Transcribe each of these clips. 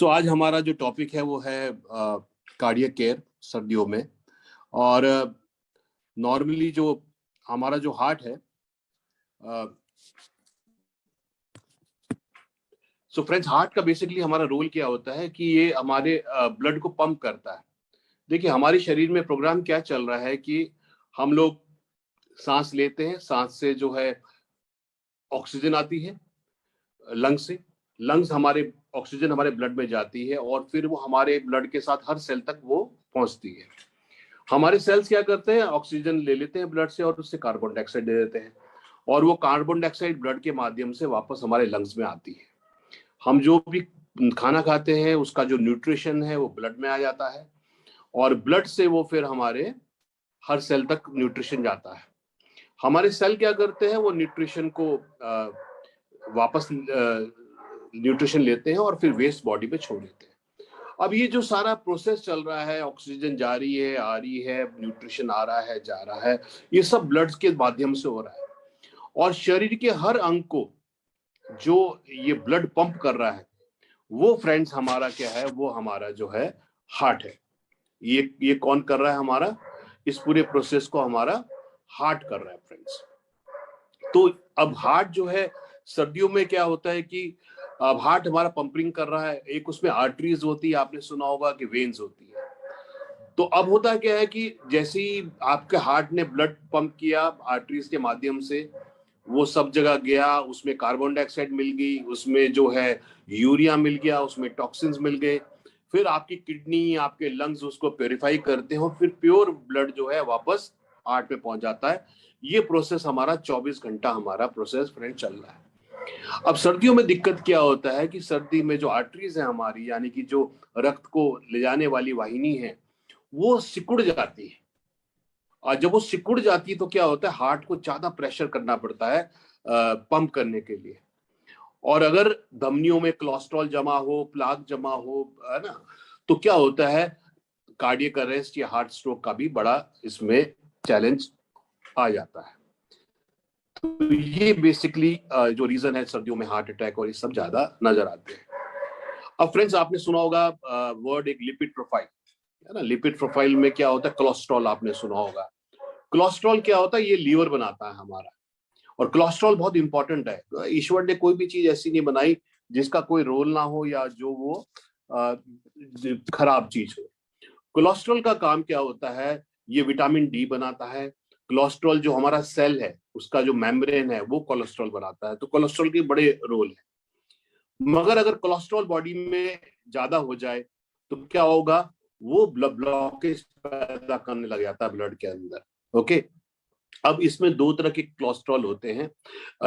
आज हमारा जो टॉपिक है वो है कार्डियक केयर सर्दियों में। और नॉर्मली जो हमारा जो हार्ट है, सो फ्रेंड्स, हार्ट का बेसिकली हमारा रोल क्या होता है कि ये हमारे ब्लड को पंप करता है। देखिए, हमारे शरीर में प्रोग्राम क्या चल रहा है कि हम लोग सांस लेते हैं, सांस से जो है ऑक्सीजन आती है लंग्स से, लंग्स हमारे ऑक्सीजन हमारे ब्लड में जाती है और फिर वो हमारे ब्लड के साथ हर सेल तक वो पहुंचती है। हमारे सेल्स क्या करते हैं, ऑक्सीजन ले लेते हैं ब्लड से और उससे कार्बन डाइऑक्साइड दे देते हैं, और वो कार्बन डाइऑक्साइड ब्लड के माध्यम से वापस हमारे लंग्स में आती है। हम जो भी खाना खाते हैं उसका जो न्यूट्रिशन है वो ब्लड में आ जाता है, और ब्लड से वो फिर हमारे हर सेल तक न्यूट्रिशन जाता है। हमारे सेल क्या करते हैं, वो न्यूट्रिशन को वापस न्यूट्रिशन लेते हैं और फिर वेस्ट बॉडी पे छोड़ देते हैं। अब ये जो सारा प्रोसेस चल रहा है, ऑक्सीजन जा रही है, आ रही है, न्यूट्रिशन आ रहा है, जा रहा है, ये सब ब्लड के माध्यम से हो रहा है। और शरीर के हर अंग को जो ये ब्लड पंप कर रहा है वो फ्रेंड्स हमारा क्या है, वो हमारा जो है हार्ट है। ये कौन कर रहा है, हमारा इस पूरे प्रोसेस को हमारा हार्ट कर रहा है फ्रेंड्स। तो अब हार्ट जो है सर्दियों में क्या होता है कि अब हार्ट हमारा पंपिंग कर रहा है, एक उसमें आर्टरीज होती है, आपने सुना होगा कि वेन्स होती है। तो अब होता क्या है कि जैसे ही आपके हार्ट ने ब्लड पंप किया आर्टरीज के माध्यम से, वो सब जगह गया, उसमें कार्बन डाइऑक्साइड मिल गई, उसमें जो है यूरिया मिल गया, उसमें टॉक्सिन्स मिल गए, फिर आपकी किडनी, आपके लंग्स उसको प्योरीफाई करते हैं, फिर प्योर ब्लड जो है वापस हार्ट में पहुंच जाता है। ये प्रोसेस हमारा 24 घंटा हमारा प्रोसेस फ्रेंड चल रहा है। अब सर्दियों में दिक्कत क्या होता है कि सर्दी में जो आर्टरीज है हमारी, यानी कि जो रक्त को ले जाने वाली वाहिनी है, वो सिकुड़ जाती है। और जब वो सिकुड़ जाती है तो क्या होता है, हार्ट को ज्यादा प्रेशर करना पड़ता है पंप करने के लिए। और अगर धमनियों में कोलेस्ट्रॉल जमा हो, प्लाक जमा हो, है ना, तो क्या होता है, कार्डियक अरेस्ट या हार्ट स्ट्रोक का भी बड़ा इसमें चैलेंज आ जाता है। तो ये बेसिकली जो रीजन है सर्दियों में हार्ट अटैक और ये सब ज्यादा नजर आते हैं। अब फ्रेंड्स, आपने सुना होगा वर्ड एक लिपिड प्रोफाइल, है ना। लिपिड प्रोफाइल में क्या होता है, कोलेस्ट्रॉल आपने सुना होगा। कोलेस्ट्रॉल क्या होता है, ये लीवर बनाता है हमारा, और कोलेस्ट्रॉल बहुत इंपॉर्टेंट है। ईश्वर ने कोई भी चीज ऐसी नहीं बनाई जिसका कोई रोल ना हो या जो वो खराब चीज हो। कोलेस्ट्रॉल का काम क्या होता है, ये विटामिन डी बनाता है। कोलेस्ट्रॉल जो हमारा सेल है उसका जो मेम्ब्रेन है वो कोलेस्ट्रॉल बनाता है, तो कोलेस्ट्रॉल के बड़े रोल है। मगर अगर कोलेस्ट्रॉल बॉडी में ज्यादा हो जाए तो क्या होगा, वो ब्लड ब्लॉकेज पैदा करने लग जाता है ब्लड के अंदर। ओके, अब इसमें दो तरह के कोलेस्ट्रॉल होते हैं।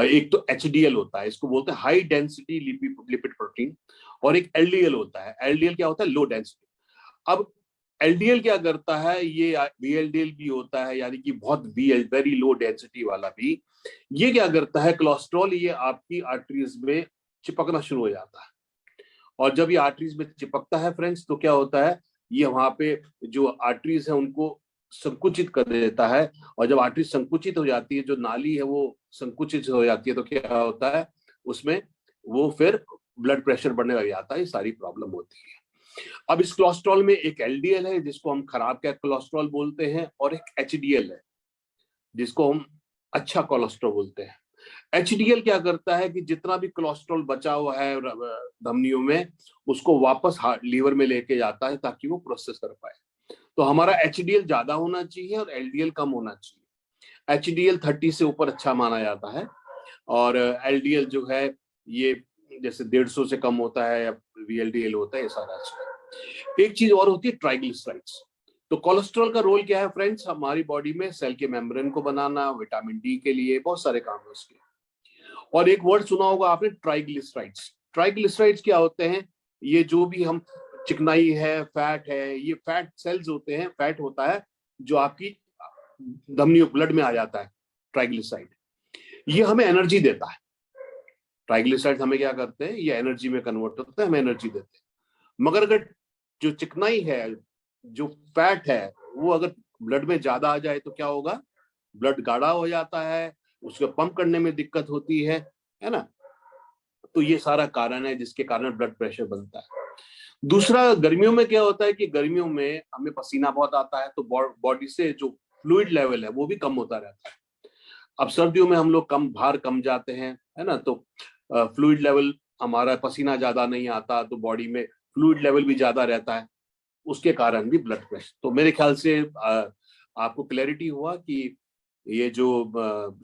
एक तो एचडीएल होता है, इसको बोलते हैं हाई डेंसिटी लिपिड प्रोटीन, और एक एलडीएल होता है। एलडीएल क्या होता है, लो डेंसिटी। अब एलडीएल क्या करता है, ये वीएलडीएल भी होता है, यानी कि बहुत वेरी लो डेंसिटी वाला भी। ये क्या करता है, कोलेस्ट्रॉल ये आपकी आर्टरीज में चिपकना शुरू हो जाता है, और जब ये आर्टरीज में चिपकता है फ्रेंड्स तो क्या होता है, ये वहां पे जो आर्टरीज है उनको संकुचित कर देता है। और जब आर्टरी संकुचित हो जाती है, जो नाली है वो संकुचित हो जाती है, तो क्या होता है उसमें, वो फिर ब्लड प्रेशर बढ़ने लग जाता है, ये सारी प्रॉब्लम होती है। अब इस कोलेस्ट्रॉल में एक एलडीएल है जिसको हम खराब का कोलेस्ट्रॉल बोलते हैं, और एक एचडीएल है जिसको हम अच्छा कोलेस्ट्रॉल बोलते हैं। एचडीएल क्या करता है कि जितना भी कोलेस्ट्रॉल बचा हुआ है धमनियों में, उसको वापस लीवर में लेके जाता है ताकि वो प्रोसेस कर पाए। तो हमारा एचडीएल ज्यादा होना चाहिए और एलडीएल कम होना चाहिए। एचडीएल 30 से ऊपर अच्छा माना जाता है, और एलडीएल जो है ये जैसे 150 से कम होता है, या वीएलडीएल होता है, ये सारा अच्छा। एक चीज और होती है, ट्राइग्लिसराइड्स। तो कोलेस्ट्रॉल का रोल क्या है फ्रेंड्स, हमारी बॉडी में सेल के मेम्ब्रेन को बनाना, विटामिन डी के लिए, बहुत सारे काम है उसके। और एक वर्ड सुना होगा आपने, ट्राइग्लिसराइड्स। ट्राइग्लिसराइड्स क्या होते हैं, ये जो भी हम चिकनाई है, फैट है, ये फैट सेल्स होते हैं, फैट होता है जो आपकी धमनियों ब्लड में आ जाता है। ट्राइग्लिसराइड ये हमें एनर्जी देता है। ट्राइग्लिसराइड हमें क्या करते हैं, ये एनर्जी में कन्वर्ट होते हैं, हमें एनर्जी देते हैं। मगर अगर जो चिकनाई है, जो फैट है, वो अगर ब्लड में ज्यादा आ जाए तो क्या होगा, ब्लड गाढ़ा हो जाता है, उसको पंप करने में दिक्कत होती है ना। तो ये सारा कारण है जिसके कारण ब्लड प्रेशर बनता है। दूसरा, गर्मियों में क्या होता है कि गर्मियों में हमें पसीना बहुत आता है, तो बॉडी से जो फ्लूइड लेवल है वो भी कम होता रहता है। अब सर्दियों में हम लोग कम बाहर कम जाते हैं, है ना, तो फ्लूइड लेवल, हमारा पसीना ज्यादा नहीं आता, तो बॉडी में फ्लूइड लेवल भी ज्यादा रहता है, उसके कारण भी ब्लड प्रेशर। तो मेरे ख्याल से आपको क्लैरिटी हुआ कि ये जो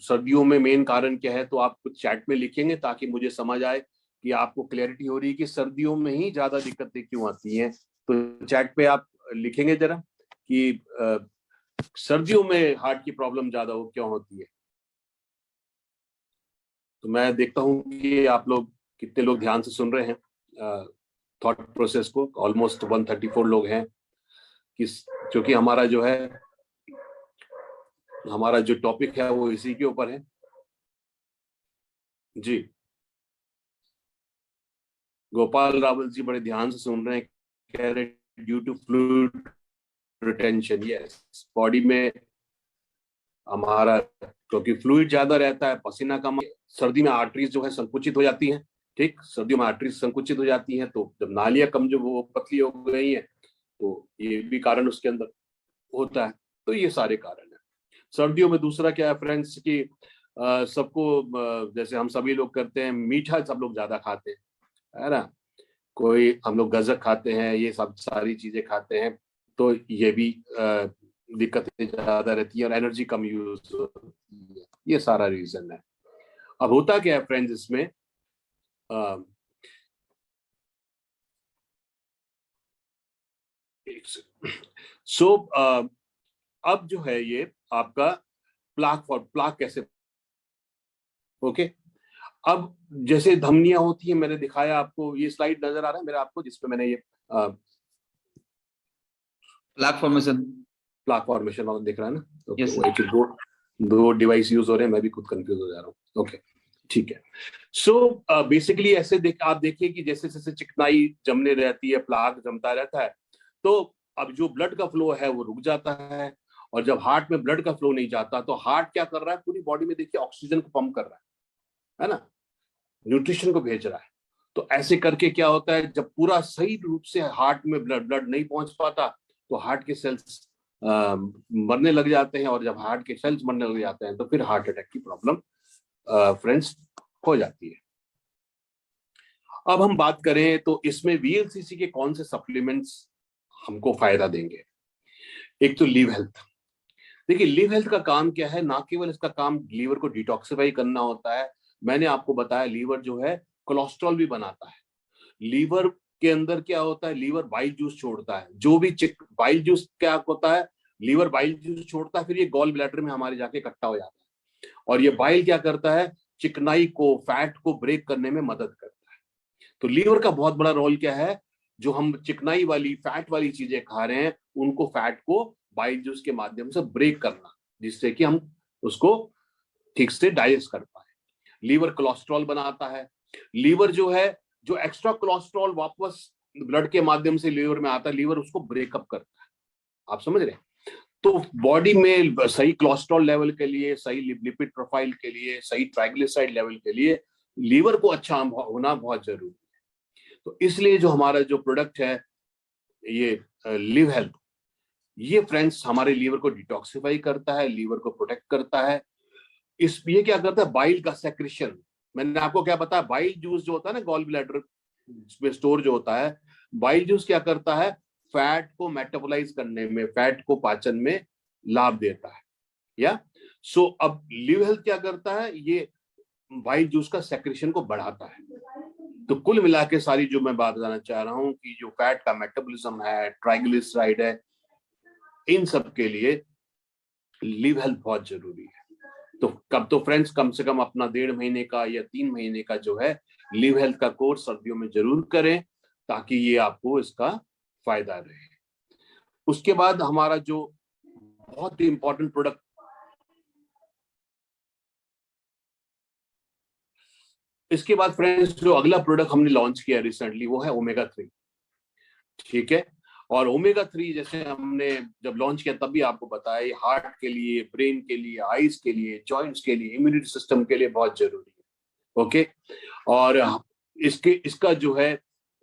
सर्दियों में मेन कारण क्या है। तो आप कुछ चैट में लिखेंगे ताकि मुझे समझ आए कि आपको क्लैरिटी हो रही है कि सर्दियों में ही ज्यादा दिक्कतें क्यों आती हैं। तो चैट पे आप लिखेंगे जरा कि सर्दियों में हार्ट की प्रॉब्लम ज्यादा क्यों होती है। तो मैं देखता हूँ कि आप लोग कितने लोग ध्यान से सुन रहे हैं थॉट प्रोसेस को। ऑलमोस्ट 134 लोग हैं, किस क्योंकि हमारा जो टॉपिक है वो इसी के ऊपर है जी। गोपाल रावल जी बड़े ध्यान से सुन रहे हैं, कह रहे due to fluid retention. Yes, body में हमारा क्योंकि फ्लूइड ज्यादा रहता है, पसीना कम, सर्दी में आर्टरीज जो है संकुचित हो जाती हैं। ठीक, सर्दियों में आर्टरीज संकुचित हो जाती हैं, तो जब नालियां कम जो वो पतली हो गई हैं, तो ये भी कारण उसके अंदर होता है। तो ये सारे कारण है सर्दियों में। दूसरा क्या है फ्रेंड्स कि सबको जैसे हम सभी लोग करते हैं, मीठा सब लोग ज्यादा खाते हैं, है ना। कोई हम लोग गजक खाते हैं, ये सब सारी चीजें खाते हैं, तो ये भी दिक्कतें ज्यादा रहती है और एनर्जी कम यूज होती है। ये सारा रीजन है। अब होता क्या है फ्रेंड्स इसमें, सो अब जो है ये आपका प्लाक कैसे, ओके। अब जैसे धमनियां होती है, मैंने दिखाया आपको, ये स्लाइड नजर आ रहा है मेरा आपको, जिसपे मैंने ये प्लाक फॉर्मेशन वाला दिख रहा है ना। ओके, यस वो एक दो डिवाइस यूज हो रहे हैं, मैं भी खुद कंफ्यूज हो जा रहा हूँ। ओके, ठीक है। सो बेसिकली ऐसे आप देखिए कि जैसे जैसे चिकनाई जमने रहती है, प्लाक जमता रहता है, तो अब जो ब्लड का फ्लो है वो रुक जाता है। और जब हार्ट में ब्लड का फ्लो नहीं जाता, तो हार्ट क्या कर रहा है, पूरी बॉडी में देखिए ऑक्सीजन को पंप कर रहा है ना, न्यूट्रिशन को भेज रहा है। तो ऐसे करके क्या होता है, जब पूरा सही रूप से हार्ट में ब्लड नहीं पहुंच पाता, तो हार्ट के सेल्स मरने लग जाते हैं, और जब हार्ट के सेल्स मरने लग जाते हैं, तो फिर हार्ट अटैक की प्रॉब्लम फ्रेंड्स हो जाती है। अब हम बात करें तो इसमें वीएलसीसी के कौन से सप्लीमेंट्स हमको फायदा देंगे। एक तो लिव हेल्थ। देखिए, लिव हेल्थ का काम क्या है, ना केवल इसका काम लीवर को डिटॉक्सिफाई करना होता है। मैंने आपको बताया लीवर जो है कोलेस्ट्रॉल भी बनाता है। लीवर के अंदर क्या होता है, लीवर बाइल जूस छोड़ता है। जो भी बाइल जूस क्या होता है, लीवर बाइल जूस छोड़ता है, फिर ये गॉल ब्लैडर में हमारे जाके इकट्ठा हो जाता है, और ये बाइल क्या करता है, चिकनाई को, फैट को ब्रेक करने में मदद करता है। तो लीवर का बहुत बड़ा रोल क्या है, जो हम चिकनाई वाली फैट वाली चीजें खा रहे हैं, उनको, फैट को बाइल जूस के माध्यम से ब्रेक करना, जिससे कि हम उसको ठीक से डाइजेस्ट कर पाए। लीवर कोलेस्ट्रॉल बनाता है। लीवर जो है, जो एक्स्ट्रा कोलेस्ट्रॉल वापस ब्लड के माध्यम से लीवर में आता है, लीवर उसको ब्रेकअप करता है। आप समझ रहे हैं। तो बॉडी में सही कोलेस्ट्रॉल लेवल के लिए, सही लिपिड प्रोफाइल के लिए, सही ट्राइग्लिसराइड लेवल के लिए लीवर को अच्छा होना बहुत जरूरी है। तो इसलिए जो हमारा जो प्रोडक्ट है ये लिव हेल्थ, ये फ्रेंड्स हमारे लीवर को डिटॉक्सिफाई करता है, लीवर को प्रोटेक्ट करता है। ये क्या करता है, बाइल का सेक्रेशन। मैंने आपको क्या बताया, बाइल जूस जो होता है ना, गॉल ब्लैडर में स्टोर जो होता है, बाइल जूस क्या करता है, फैट को मेटाबोलाइज करने में, फैट को पाचन में लाभ देता है। या अब लिव हेल्थ क्या करता है, ये बाइल जूस का सेक्रेशन को बढ़ाता है। तो कुल मिला के सारी जो मैं बात बताना चाह रहा हूं कि जो फैट का मेटाबॉलिज्म है, ट्राइग्लिसराइड है, इन सब के लिए लिव हेल्थ बहुत जरूरी है। तो फ्रेंड्स कम से कम अपना 1.5 महीने का या 3 महीने का जो है लिव हेल्थ का कोर्स सर्दियों में जरूर करें, ताकि ये आपको इसका फायदा रहे। उसके बाद हमारा जो बहुत ही इंपॉर्टेंट प्रोडक्ट, इसके बाद फ्रेंड्स जो अगला प्रोडक्ट हमने लॉन्च किया रिसेंटली, वो है ओमेगा 3। ठीक है। और ओमेगा 3 जैसे हमने जब लॉन्च किया तब भी आपको बताया, हार्ट के लिए, ब्रेन के लिए, आईज के लिए, जॉइंट्स के लिए, इम्यूनिटी सिस्टम के लिए बहुत जरूरी है। ओके। और इसका जो है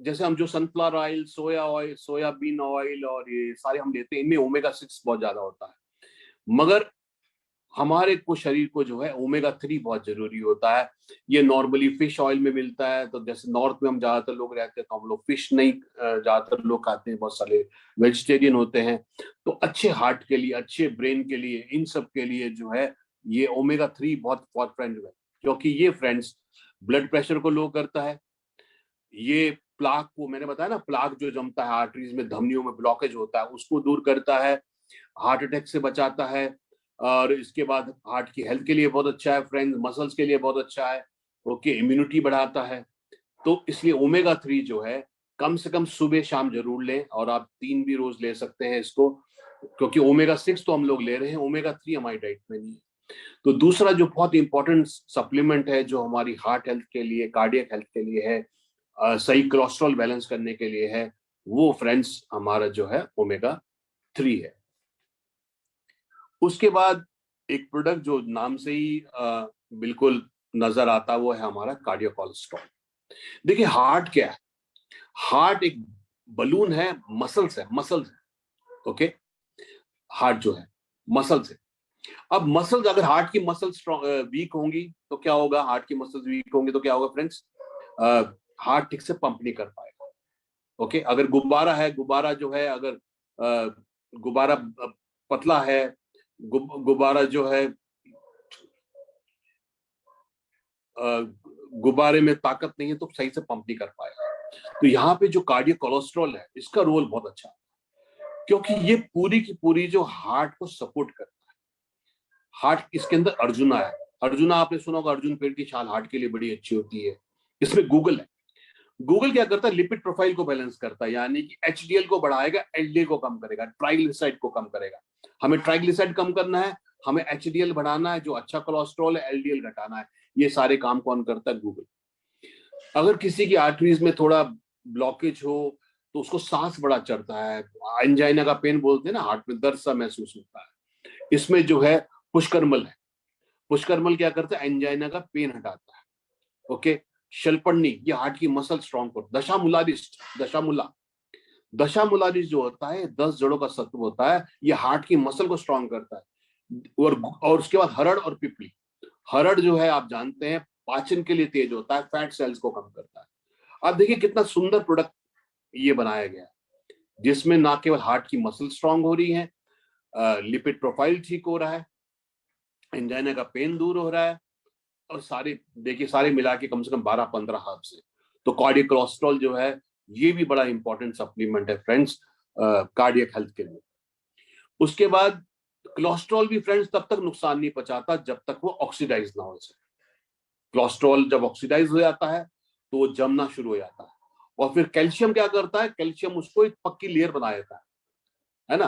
जैसे हम जो सनफ्लावर ऑयल, सोयाबीन ऑयल और ये सारे हम लेते हैं, इनमें ओमेगा 6 बहुत ज्यादा होता है। मगर हमारे को शरीर को जो है ओमेगा 3 बहुत जरूरी होता है। ये नॉर्मली फिश ऑयल में मिलता है। तो जैसे नॉर्थ में हम ज्यादातर लोग रहते हैं तो हम लोग फिश नहीं ज्यादातर लोग खाते हैं, बहुत सारे वेजिटेरियन होते हैं। तो अच्छे हार्ट के लिए, अच्छे ब्रेन के लिए, इन सब के लिए जो है ये ओमेगा 3 बहुत बहुत फ्रेंड है। क्योंकि ये फ्रेंड्स ब्लड प्रेशर को लो करता है, ये प्लाक को, मैंने बताया ना, प्लाक जो जमता है आर्टरीज में, धमनियों में ब्लॉकेज होता है, उसको दूर करता है, हार्ट अटैक से बचाता है। और इसके बाद हार्ट की हेल्थ के लिए बहुत अच्छा है फ्रेंड्स, मसल्स के लिए बहुत अच्छा है। ओके, इम्यूनिटी बढ़ाता है। तो इसलिए ओमेगा 3 जो है कम से कम सुबह शाम जरूर लें, और आप 3 भी रोज ले सकते हैं इसको, क्योंकि ओमेगा 6 तो हम लोग ले रहे हैं, ओमेगा 3 हमारी डाइट में नहीं है। तो दूसरा जो बहुत इंपॉर्टेंट सप्लीमेंट है जो हमारी हार्ट हेल्थ के लिए, कार्डियक हेल्थ के लिए है, सही कोलेस्ट्रॉल बैलेंस करने के लिए है, वो फ्रेंड्स हमारा जो है ओमेगा 3 है। उसके बाद एक प्रोडक्ट जो नाम से ही बिल्कुल नजर आता है, वो है हमारा कार्डियो कोलेस्ट्रॉल। देखिए हार्ट क्या है? हार्ट एक बलून है, मसल्स है, मसल्स है। ओके, हार्ट जो है मसल्स है। अब मसल्स, अगर हार्ट की मसल्स वीक होंगी तो क्या होगा? हार्ट की मसल्स वीक होंगी तो क्या होगा फ्रेंड्स? हार्ट ठीक से पंप नहीं कर पाएगा। ओके, अगर गुब्बारा है, गुब्बारा जो है, अगर गुब्बारा पतला है, गुब्बारा जो है, गुब्बारे में ताकत नहीं है तो सही से पंप नहीं कर पाएगा। तो यहाँ पे जो कार्डियो कोलेस्ट्रॉल है, इसका रोल बहुत अच्छा है, क्योंकि ये पूरी की पूरी जो हार्ट को सपोर्ट करता है। हार्ट, इसके अंदर अर्जुना है। अर्जुना आपने सुना होगा, अर्जुन पेड़ की छाल हार्ट के लिए बड़ी अच्छी होती है। इसमें गूगल है। गूगल क्या करता है? लिपिड प्रोफाइल को बैलेंस करता है, यानी कि एचडीएल को बढ़ाएगा, एलडीएल को कम करेगा, ट्राइग्लिसराइड को कम करेगा। हमें ट्राइग्लिसराइड कम करना है, हमें एचडीएल बढ़ाना है, जो अच्छा कोलेस्ट्रॉल है, एलडीएल घटाना है। ये सारे काम कौन करता है? गूगल। अगर किसी की आर्टरीज में थोड़ा ब्लॉकेज हो तो उसको सांस बड़ा चढ़ता है, एंजाइना का पेन बोलते हैं ना, हार्ट में दर्द सा महसूस होता है। इसमें जो है पुष्कर्मल है। पुष्कर्मल क्या करता है? एंजाइना का पेन हटाता है। ओके, शलपन्नी, ये हार्ट की मसल स्ट्रॉन्ग करता है। दशामूलारिस्ट, दशामूलारिस्ट जो होता है 10 जड़ों का सत्व होता है, ये हार्ट की मसल को स्ट्रॉन्ग करता है। और उसके बाद हरड़ और पिपली। हरड़ जो है आप जानते हैं पाचन के लिए तेज होता है, फैट सेल्स को कम करता है। आप देखिए कितना सुंदर प्रोडक्ट ये बनाया गया है, जिसमें ना केवल हार्ट की मसल स्ट्रांग हो रही है, लिपिड प्रोफाइल ठीक हो रहा है, एंजाइना का पेन दूर हो रहा है, और सारे देखिए सारे मिला के कम से कम 12-15 हर्ब्स है। तो कार्डियक कोलेस्ट्रॉल जो है ये भी बड़ा इंपॉर्टेंट सप्लीमेंट है फ्रेंड्स, कार्डियक हेल्थ के लिए। उसके बाद कोलेस्ट्रॉल भी फ्रेंड्स तब तक नुकसान नहीं पहुंचाता जब तक वो ऑक्सीडाइज ना हो जाए। कोलेस्ट्रॉल जब ऑक्सीडाइज हो जाता है तो वो जमना शुरू हो जाता है, और फिर कैल्शियम क्या करता है? कैल्शियम उसको एक पक्की लेयर बना देता है ना,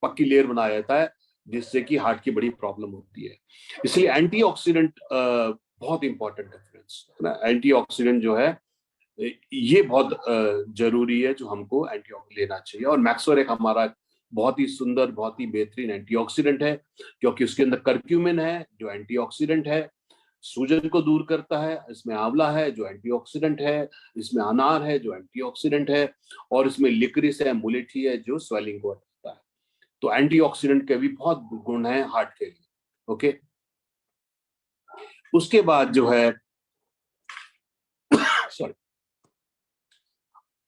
पक्की लेयर बनाया जाता है, जिससे कि हार्ट की बड़ी प्रॉब्लम होती है। इसलिए एंटीऑक्सीडेंट बहुत इंपॉर्टेंट है फ्रेंड्स, है ना। एंटीऑक्सीडेंट जो है ये बहुत जरूरी है, जो हमको एंटीऑक्सीडेंट लेना चाहिए। और मैक्सोरेक हमारा बहुत ही सुंदर, बहुत ही बेहतरीन एंटीऑक्सीडेंट है, क्योंकि उसके अंदर करक्यूमिन है जो एंटीऑक्सीडेंट है, सूजन को दूर करता है। इसमें आंवला है जो एंटीऑक्सीडेंट है, इसमें अनार है जो एंटीऑक्सीडेंट है, और इसमें लिकरिस है, मुलेठी है, जो स्वेलिंग को हटाता है। तो एंटीऑक्सीडेंट के भी बहुत गुण हैं हार्ट के लिए। ओके, उसके बाद जो है सॉरी,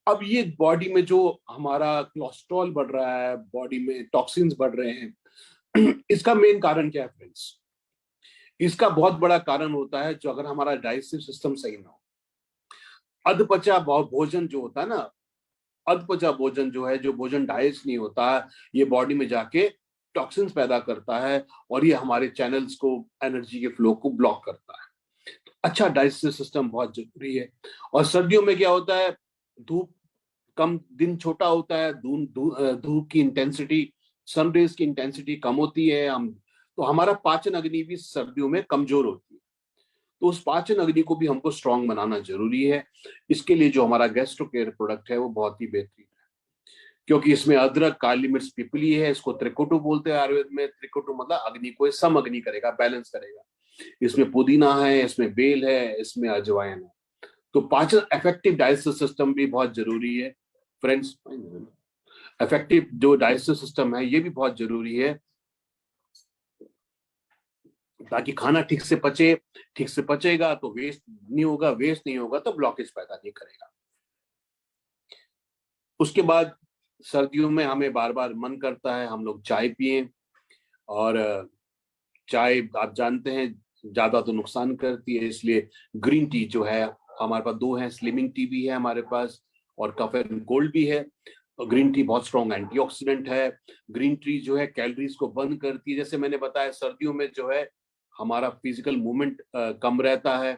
अब ये बॉडी में जो हमारा कोलेस्ट्रॉल बढ़ रहा है, बॉडी में टॉक्सिन्स बढ़ रहे हैं, इसका मेन कारण क्या है फ्रेंड्स? इसका बहुत बड़ा कारण होता है जो अगर हमारा डाइजेस्टिव सिस्टम सही ना हो, अधपचा भोजन जो होता है ना, अधपचा भोजन जो है, जो भोजन डाइजेस्ट नहीं होता है, ये बॉडी में जाके टॉक्सिन्स पैदा करता है, और ये हमारे चैनल्स को, एनर्जी के फ्लो को ब्लॉक करता है। अच्छा डाइजेस्टिव सिस्टम बहुत जरूरी है। और सर्दियों में क्या होता है? धूप कम, दिन छोटा होता है, धूप की इंटेंसिटी, सनरेज की इंटेंसिटी कम होती है, हम तो हमारा पाचन अग्नि भी सर्दियों में कमजोर होती है। तो उस पाचन अग्नि को भी हमको स्ट्रांग बनाना जरूरी है। इसके लिए जो हमारा गैस्ट्रो केयर प्रोडक्ट है वो बहुत ही बेहतरीन है, क्योंकि इसमें अदरक, काली मिर्च, पिपली है, इसको त्रिकुटु बोलते हैं आयुर्वेद में। त्रिकुटु मतलब अग्नि को सम अग्नि करेगा, बैलेंस करेगा। इसमें पुदीना है, इसमें बेल है, इसमें अजवाइन है। तो पाचन, इफेक्टिव डाइजेस्टिव सिस्टम भी बहुत जरूरी है फ्रेंड्स। इफेक्टिव जो डाइजेस्टिव सिस्टम है ये भी बहुत जरूरी है, ताकि खाना ठीक से पचे। ठीक से पचेगा तो वेस्ट नहीं होगा, वेस्ट नहीं होगा तो ब्लॉकेज पैदा नहीं करेगा। उसके बाद सर्दियों में हमें बार बार मन करता है हम लोग चाय पिए, और चाय आप जानते हैं ज्यादा तो नुकसान करती है, इसलिए ग्रीन टी जो है हमारे पास दो है, स्लिमिंग टी भी है हमारे पास और कफ एंड कोल्ड भी है। ग्रीन टी बहुत स्ट्रॉन्ग एंटीऑक्सीडेंट है। ग्रीन टी जो है कैलोरीज को बर्न करती है। जैसे मैंने बताया सर्दियों में जो है हमारा फिजिकल मूवमेंट कम रहता है,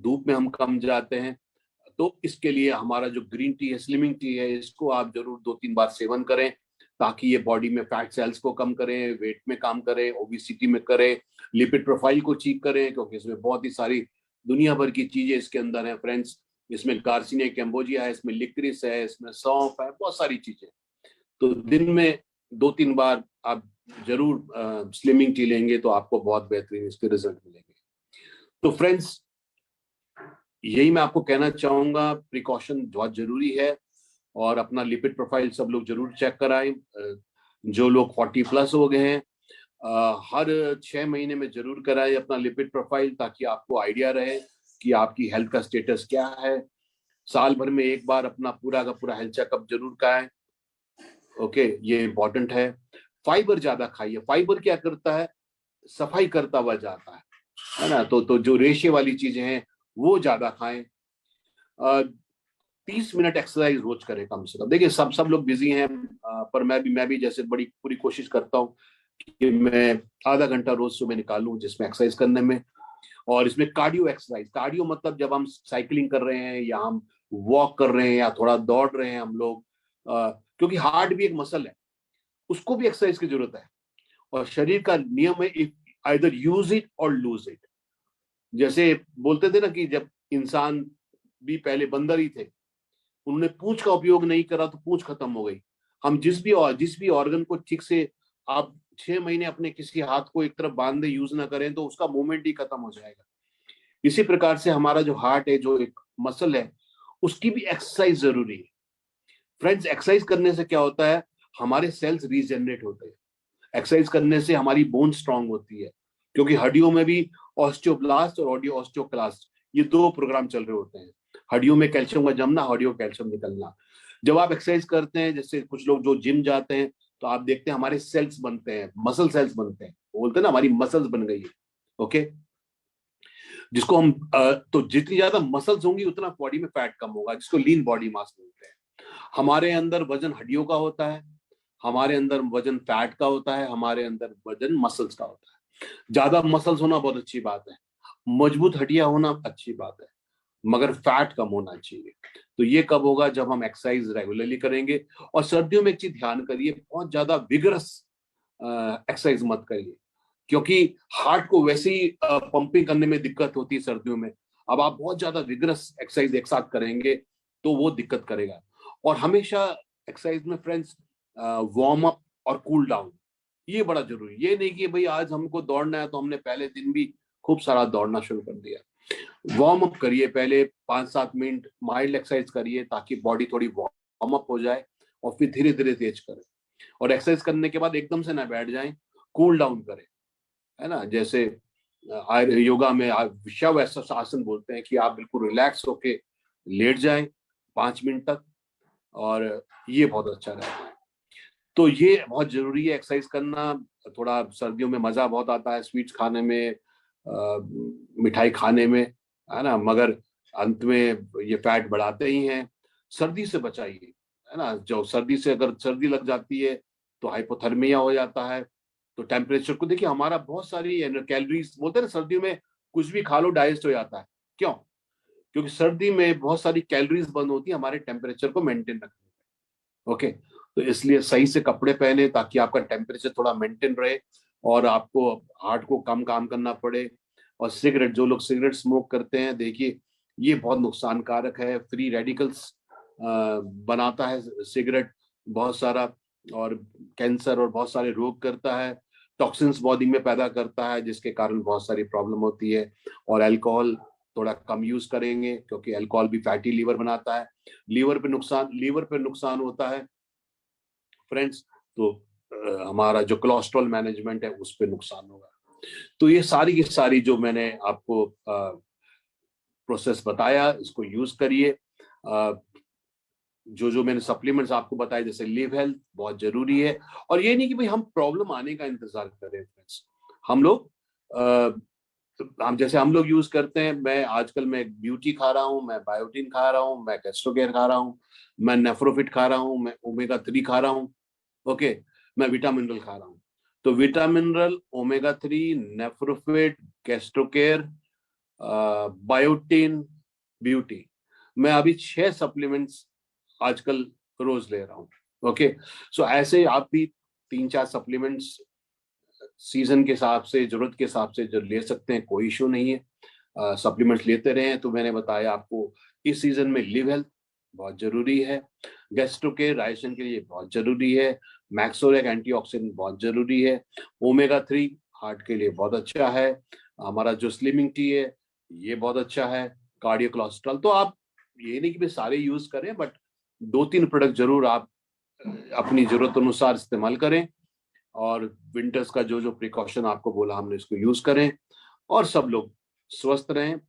धूप में हम कम जाते हैं, तो इसके लिए हमारा जो ग्रीन टी है, स्लिमिंग टी है, इसको आप जरूर 2-3 बार सेवन करें, ताकि ये बॉडी में फैट सेल्स को कम करे, वेट में काम करे, ओबेसिटी में करे, लिपिड प्रोफाइल को ठीक करे, क्योंकि इसमें बहुत ही सारी दुनिया भर की चीजें इसके अंदर है फ्रेंड्स। इसमें गार्सिनिया कैम्बोजिया है, इसमें लिक्रिस है, इसमें सौंफ है, बहुत सारी चीजें। तो दिन में 2-3 बार आप जरूर स्लिमिंग टी लेंगे तो आपको बहुत बेहतरीन इसके रिजल्ट मिलेंगे। तो फ्रेंड्स यही मैं आपको कहना चाहूंगा, प्रिकॉशन बहुत जरूरी है, और अपना लिपिड प्रोफाइल सब लोग जरूर चेक कराएं। जो लोग 40+ हो गए हैं हर 6 महीने में जरूर कराएं अपना लिपिड प्रोफाइल, ताकि आपको आइडिया रहे कि आपकी हेल्थ का स्टेटस क्या है। साल भर में एक बार अपना पूरा का पूरा हेल्थ चेकअप जरूर कराएं। ओके, ये इंपॉर्टेंट है। फाइबर ज्यादा खाइए। फाइबर क्या करता है, सफाई करता हुआ जाता है ना। तो जो रेशे वाली चीजें हैं वो ज्यादा खाएं। 30 मिनट एक्सरसाइज रोज करें कम से कम। देखिए सब लोग बिजी हैं, पर मैं भी जैसे बड़ी पूरी कोशिश करता हूँ कि मैं आधा घंटा रोज सुबह निकालूं जिसमें एक्सरसाइज करने में। और इसमें कार्डियो एक्सरसाइज, कार्डियो मतलब जब हम साइकिलिंग कर रहे हैं या हम वॉक कर रहे हैं या थोड़ा दौड़ रहे हैं हम लोग, क्योंकि हार्ट भी एक मसल है, उसको भी एक्सरसाइज की जरूरत है। और शरीर का नियम है, इफ आइदर यूज इट और लूज इट। जैसे बोलते थे ना कि जब इंसान भी पहले बंदर ही थे, उन्होंने पूंछ का उपयोग नहीं करा तो पूंछ खत्म हो गई। हम जिस भी ऑर्गन को ठीक से आप 6 महीने अपने किसी हाथ को एक तरफ बांध दे, यूज ना करें, तो उसका मूवमेंट ही खत्म हो जाएगा। इसी प्रकार से हमारा जो हार्ट है, जो एक मसल है, उसकी भी एक्सरसाइज जरूरी है फ्रेंड्स। एक्सरसाइज करने से क्या होता है, हमारे सेल्स रीजनरेट होते हैं। एक्सरसाइज करने से हमारी बोन स्ट्रांग होती है, क्योंकि हड्डियों में भी ऑस्टियोब्लास्ट और ऑस्टियोक्लास्ट, ये 2 प्रोग्राम चल रहे होते हैं। हड्डियों में कैल्शियम का जमना, हड्डियों कैल्शियम निकलना। जब आप एक्सरसाइज करते हैं, जैसे कुछ लोग जो जिम जाते हैं, तो आप देखते हैं हमारे सेल्स बनते हैं, मसल सेल्स बनते हैं, बोलते हैं ना हमारी मसल्स बन गई है। ओके, जिसको हम तो जितनी ज्यादा मसल्स होंगी उतना बॉडी में फैट कम होगा, जिसको लीन बॉडी मास बोलते हैं। हमारे अंदर वजन हड्डियों का होता है, हमारे अंदर वजन फैट का होता है, हमारे अंदर वजन मसल्स का होता है। ज्यादा मसल्स होना बहुत अच्छी बात है, मजबूत हड्डियां होना अच्छी बात है, मगर फैट कम होना चाहिए। तो ये कब होगा, जब हम एक्सरसाइज रेगुलरली करेंगे। और सर्दियों में एक चीज ध्यान करिए, बहुत ज्यादा विगरस एक्सरसाइज मत करिए, क्योंकि हार्ट को वैसे ही पंपिंग करने में दिक्कत होती है सर्दियों में। अब आप बहुत ज्यादा विगरस एक्सरसाइज एक साथ करेंगे तो वो दिक्कत करेगा। और हमेशा एक्सरसाइज में फ्रेंड्स वार्म अप और कूल डाउन, ये बड़ा जरूरी। ये नहीं कि भाई आज हमको दौड़ना है तो हमने पहले दिन भी खूब सारा दौड़ना शुरू कर दिया। वार्म अप करिए, पहले 5-7 मिनट माइल्ड एक्सरसाइज करिए, ताकि बॉडी थोड़ी वार्म अप हो जाए, और फिर धीरे धीरे तेज करें। और एक्सरसाइज करने के बाद एकदम से ना बैठ जाएं, कूल डाउन करें, है ना। जैसे योगा में शव आसन बोलते हैं कि आप बिल्कुल रिलैक्स होके लेट जाएं 5 मिनट तक, और ये बहुत अच्छा रहता है। तो ये बहुत जरूरी है एक्सरसाइज करना। थोड़ा सर्दियों में मजा बहुत आता है स्वीट्स खाने में, मिठाई खाने में, है ना, मगर अंत में ये फैट बढ़ाते ही हैं। सर्दी से बचाइए, है ना। जो सर्दी से अगर सर्दी लग जाती है तो हाइपोथर्मिया हो जाता है। तो टेम्परेचर को देखिए, हमारा बहुत सारी कैलोरीज, बोलते हैं ना सर्दियों में कुछ भी खा लो डाइजेस्ट हो जाता है। क्यों? क्योंकि सर्दी में बहुत सारी कैलोरीज बंद होती है हमारे टेम्परेचर को मेंटेन रखने में। ओके, तो इसलिए सही से कपड़े पहने ताकि आपका टेम्परेचर थोड़ा मेंटेन रहे, और आपको हार्ट को कम काम करना पड़े। और सिगरेट, जो लोग सिगरेट स्मोक करते हैं, देखिए ये बहुत नुकसानकारक है। फ्री रेडिकल्स बनाता है सिगरेट बहुत सारा, और कैंसर और बहुत सारे रोग करता है। टॉक्सिन्स बॉडी में पैदा करता है, जिसके कारण बहुत सारी प्रॉब्लम होती है। और अल्कोहल थोड़ा कम यूज करेंगे, क्योंकि अल्कोहल भी फैटी लीवर बनाता है, लीवर पे नुकसान होता है फ्रेंड्स। तो हमारा जो कोलेस्ट्रॉल मैनेजमेंट है उस पे नुकसान होगा। तो ये सारी की सारी जो मैंने आपको प्रोसेस बताया, इसको यूज करिए। जो जो मैंने सप्लीमेंट्स आपको बताए, जैसे लिव हेल्थ बहुत जरूरी है। और ये नहीं कि भाई हम प्रॉब्लम आने का इंतजार करें फ्रेंड्स। हम लोग हम लोग यूज करते हैं, मैं ब्यूटी खा रहा हूँ, मैं बायोटिन खा रहा हूँ, मैं गैस्ट्रोकेयर खा रहा हूँ, मैं नेफ्रोफिट खा रहा हूँ, मैं ओमेगा 3 खा रहा हूँ। ओके, मैं विटा मिनरल खा रहा हूँ। तो विटा मिनरल, ओमेगा 3, नेफ्रोफिट, गैस्ट्रोकेयर, बायोटिन, ब्यूटी, मैं अभी 6 सप्लीमेंट्स आजकल रोज ले रहा हूँ। ओके, सो ऐसे आप भी 3-4 सप्लीमेंट्स सीजन के हिसाब से, जरूरत के हिसाब से जो ले सकते हैं, कोई इशू नहीं है। सप्लीमेंट्स लेते रहे। तो मैंने बताया आपको, इस सीजन में लिव हेल्थ बहुत जरूरी है, गैस्ट्रो के डाइजेशन के लिए बहुत जरूरी है, मैक्सोरेक एंटीऑक्सीडेंट बहुत जरूरी है, ओमेगा 3 हार्ट के लिए बहुत अच्छा है, हमारा जो स्लिमिंग टी है ये बहुत अच्छा है, कार्डियो कोलेस्ट्रॉल। तो आप ये नहीं कि भाई सारे यूज करें, बट 2-3 प्रोडक्ट जरूर आप अपनी जरूरत अनुसार इस्तेमाल करें। और विंटर्स का जो जो प्रिकॉशन आपको बोला हमने, इसको यूज करें। और सब लोग स्वस्थ रहें,